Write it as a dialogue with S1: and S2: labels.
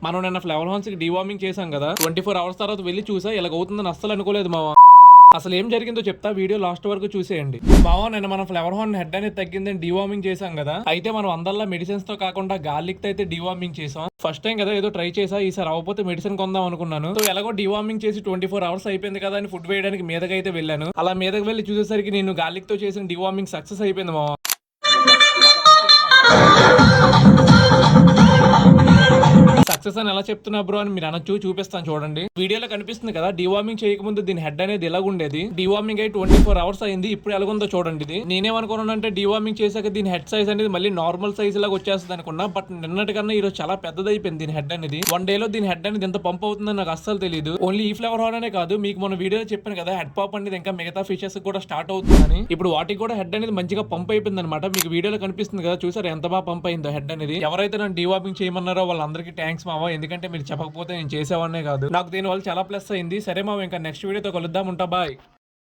S1: మనం నిన్న flower Hans కి డీవార్మింగ్ చేసాం కదా, 24 అవర్స్ తర్వాత వెళ్ళి చూసా ఇలాగవుతుందని అస్సలు అనుకోలేదు మావా. అసలు ఏం జరిగిందో చెప్తా, వీడియో లాస్ట్ వరకు చూసేయండి. మావా నిన్న మనం ఫ్లవర్ హార్న్ హెడ్ అనేది తగ్గిందని డీవార్మింగ్ చేసాం కదా, అయితే మనం అందరిలా మెడిసిన్స్ తో కాకుండా గార్లిక్ తో అయితే డీవార్మింగ్ చేసాం. ఫస్ట్ టైం కదా ఏదో ట్రై చేసా, ఈసారి అవ్వకపోతే మెడిసిన్ కొందాం అనుకున్నాను. సో ఎలాగో డీవార్మింగ్ చేసి 24 అవర్స్ అయిపోయింది కదా అని ఫుడ్ వేయడానికి మీదకి అయితే వెళ్ళాను. అలా మీదకి వెళ్ళి చూసేసరికి నేను గార్లిక్ తో చేసిన డీవార్మింగ్ సక్సెస్ అయిపోయింది మావా. సక్సెస్ అని ఎలా చెప్తున్నా బ్రో అని మీరు అనొచ్చు, చూపిస్తాను చూడండి. వీడియోలో కనిపిస్తుంది కదా, డీవార్మింగ్ చేయకముందు దీని హెడ్ అనేది ఎలా ఉండేది, డీవార్మింగ్ అయి 24 అవర్స్ అయింది, ఇప్పుడు ఎలాగుందో చూడండి. ఇది నేనేమనుకున్నానంటే డీవార్మింగ్ చేశాక దీని హెడ్ సైజ్ అనేది మళ్ళీ నార్మల్ సైజ్ లాగా వచ్చేస్తుంది అనుకున్నా, బట్ నిన్నటికన్నా ఈ రోజు చాలా పెద్దది అయిపోయింది దీని హెడ్ అనేది. 1 డే లో దీని హెడ్ అనేది ఎంత పంప్ అవుతుందని నాకు అస్సలు తెలియదు. ఓన్లీ ఈ ఫ్లవర్ హార్న్ అనే కాదు, మీకు మన వీడియోలో చెప్పాను కదా హెడ్ పాప్ అనేది ఇంకా మిగతా ఫిషెస్ కూడా స్టార్ట్ అవుతుందని. ఇప్పుడు వాటికి కూడా హెడ్ అనేది మంచిగా పంప్ అయిపోయింది అనమాట. మీకు వీడియోలో కనిపిస్తుంది కదా, చూసారు ఎంత బాగా పంప్ అయిందో హెడ్ అనేది. ఎవరైతే నన్ను డీవార్మింగ్ చేయమన్నారో వాళ్ళందరికీ థ్యాంక్స్ మావా, ఎందుకంటే మీరు చెప్పకపోతే నేను చేసేవాడినే కాదు. నాకు దీని వల్ల చాలా ప్లస్ అయింది. సరే మావ, ఇంకా నెక్స్ట్ వీడియోతో కలుద్దాం, ఉంటా, బాయ్.